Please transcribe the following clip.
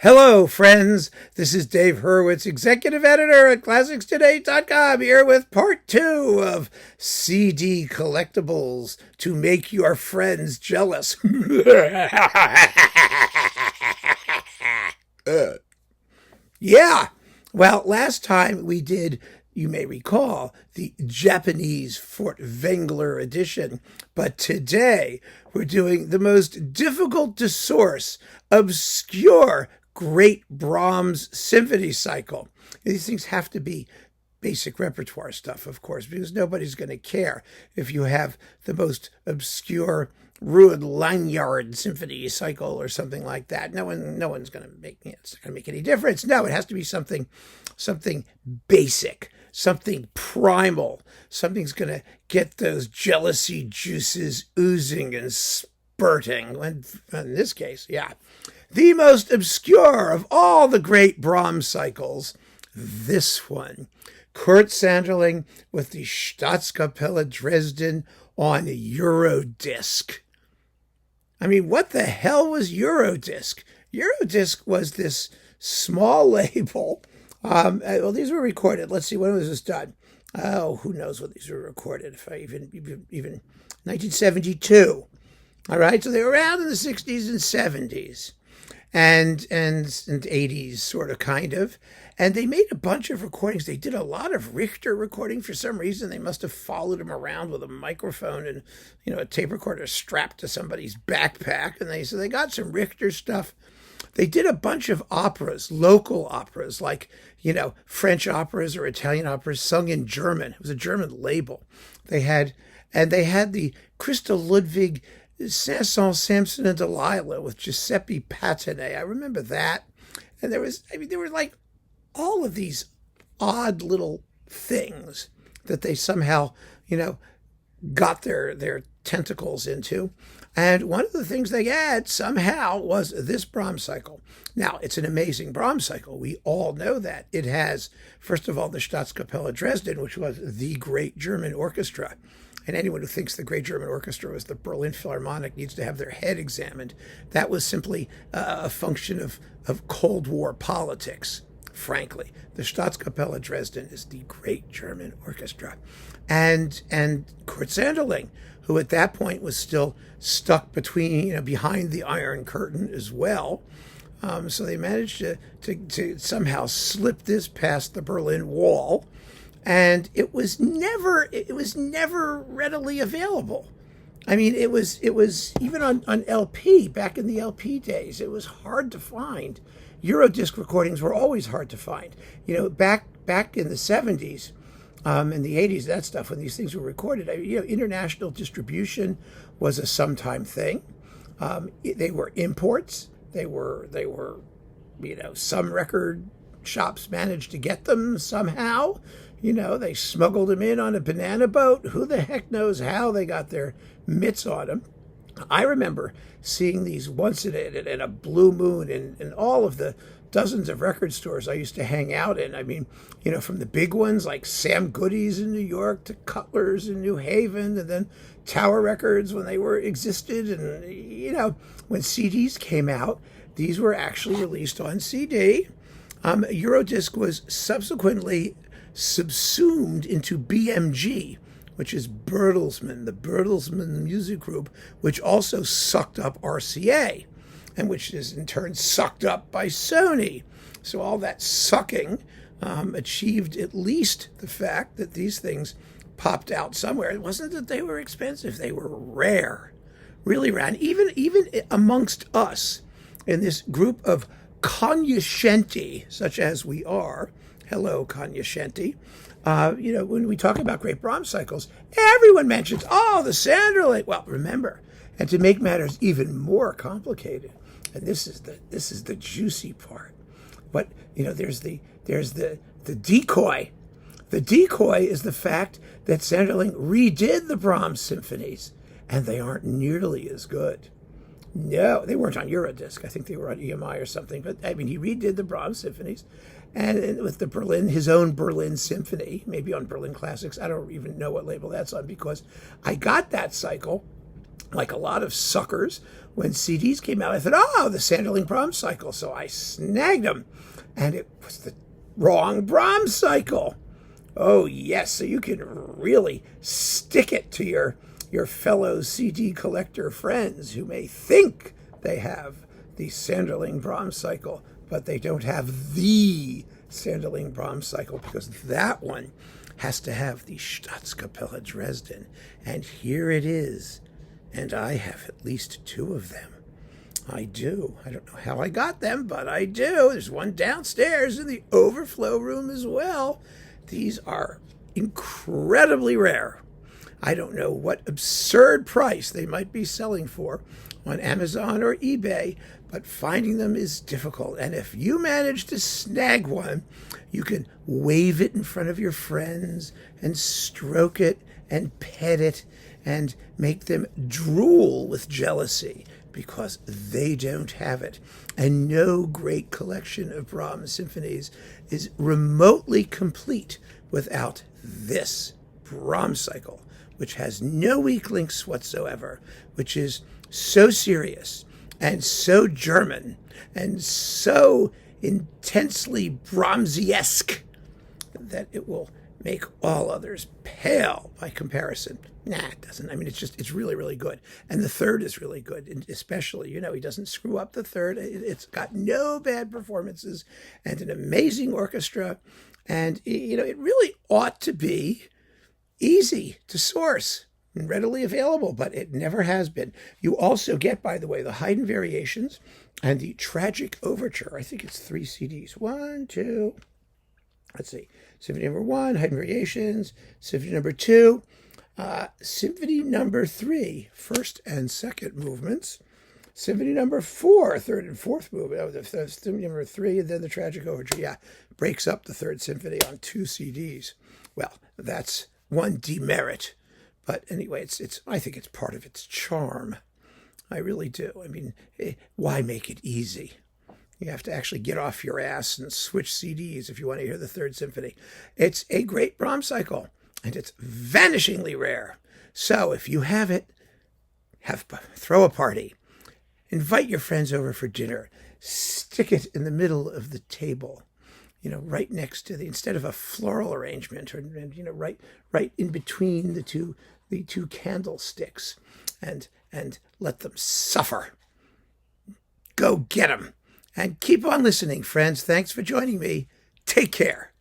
Hello, friends. This is Dave Hurwitz, executive editor at ClassicsToday.com, here with part 2 of CD Collectibles to make your friends jealous. Yeah. Well, last time we did, you may recall, the Japanese Fort Wengler edition, but today we're doing the most difficult to source, obscure, great Brahms symphony cycle. These things have to be basic repertoire stuff, of course, because nobody's going to care if you have the most obscure Ruud Lanyard symphony cycle or something like that. No one's going to make it's not going to make any difference. No, it has to be something basic, something primal. Something's going to get those jealousy juices oozing and spurting. In this case, yeah. The most obscure of all the great Brahms cycles, this one. Kurt Sanderling with the Staatskapelle Dresden on Eurodisc. I mean, what the hell was Eurodisc? Eurodisc was this small label. Well, these were recorded. Let's see, when was this done? Oh, who knows when these were recorded? If I even 1972. All right, so they were around in the 60s and 70s. And 80s, sort of, kind of. And they made a bunch of recordings. They did a lot of Richter recording. For some reason, they must have followed him around with a microphone and, a tape recorder strapped to somebody's backpack. And so they got some Richter stuff. They did a bunch of operas, local operas, like, French operas or Italian operas sung in German. It was a German label. They had the Christa Ludwig Saint-Saëns, Samson and Delilah with Giuseppe Patanè. I remember that. And there were like all of these odd little things that they somehow, got their tentacles into. And one of the things they had somehow was this Brahms cycle. Now, it's an amazing Brahms cycle. We all know that. It has, first of all, the Staatskapelle Dresden, which was the great German orchestra. And anyone who thinks the great German orchestra was the Berlin Philharmonic needs to have their head examined. That was simply a function of Cold War politics, frankly. The Staatskapelle Dresden is the great German orchestra. And Kurt Sanderling, who at that point was still stuck between, behind the Iron Curtain as well. So they managed to somehow slip this past the Berlin Wall. And it was never readily available. I mean, it was even on LP, back in the LP days, it was hard to find. Eurodisc recordings were always hard to find. Back in the 70s, in the 80s, that stuff, when these things were recorded, international distribution was a sometime thing. They were imports. They were some record shops managed to get them somehow. They smuggled them in on a banana boat. Who the heck knows how they got their mitts on them? I remember seeing these once in a blue moon in all of the dozens of record stores I used to hang out in. I mean, from the big ones like Sam Goody's in New York to Cutler's in New Haven, and then Tower Records when they existed. And, when CDs came out, these were actually released on CD. Eurodisc was subsequently subsumed into BMG, which is Bertelsmann, the Bertelsmann Music Group, which also sucked up RCA, and which is in turn sucked up by Sony. So all that sucking achieved at least the fact that these things popped out somewhere. It wasn't that they were expensive; they were rare, really rare. And even amongst us, in this group of cognoscenti, such as we are. Hello, cognoscenti. When we talk about great Brahms cycles, everyone mentions, the Sanderling. Well, remember, and to make matters even more complicated, and this is the juicy part. But there's the decoy. The decoy is the fact that Sanderling redid the Brahms symphonies, and they aren't nearly as good. No, they weren't on Eurodisc. I think they were on EMI or something. But he redid the Brahms symphonies. And with his own Berlin Symphony, maybe on Berlin Classics. I don't even know what label that's on, because I got that cycle like a lot of suckers, when CDs came out, I thought, oh, the Sanderling Brahms cycle. So I snagged them. And it was the wrong Brahms cycle. Oh, yes. So you can really stick it to your fellow CD collector friends who may think they have the Sanderling Brahms cycle, but they don't have the Sanderling Brahms cycle, because that one has to have the Staatskapelle Dresden. And here it is. And I have at least 2 of them. I do. I don't know how I got them, but I do. There's one downstairs in the overflow room as well. These are incredibly rare. I don't know what absurd price they might be selling for on Amazon or eBay, but finding them is difficult. And if you manage to snag one, you can wave it in front of your friends and stroke it and pet it and make them drool with jealousy because they don't have it. And no great collection of Brahms symphonies is remotely complete without this Brahms cycle, which has no weak links whatsoever, which is so serious and so German and so intensely Brahmsesque that it will make all others pale by comparison. Nah, it doesn't. I mean, it's really, really good. And the third is really good, and especially, he doesn't screw up the third. It's got no bad performances and an amazing orchestra. And, it really ought to be easy to source and readily available, but it never has been. You also get, by the way, the Haydn variations and the Tragic Overture. I think it's 3 CDs. 1, 2, let's see. Symphony number 1, Haydn variations. Symphony number 2. Symphony number 3, first and second movements. Symphony number 4, third and fourth movement. Oh, the Symphony number 3, and then the Tragic Overture. Yeah, breaks up the third symphony on 2 CDs. Well, that's one demerit. But anyway, I think it's part of its charm. I really do. I mean, why make it easy? You have to actually get off your ass and switch CDs if you want to hear the third symphony. It's a great Brahms cycle, and it's vanishingly rare. So if you have it, throw a party. Invite your friends over for dinner. Stick it in the middle of the table, right next to instead of a floral arrangement, or right in between the two candlesticks, and let them suffer. Go get them. And keep on listening, friends. Thanks for joining me. Take care.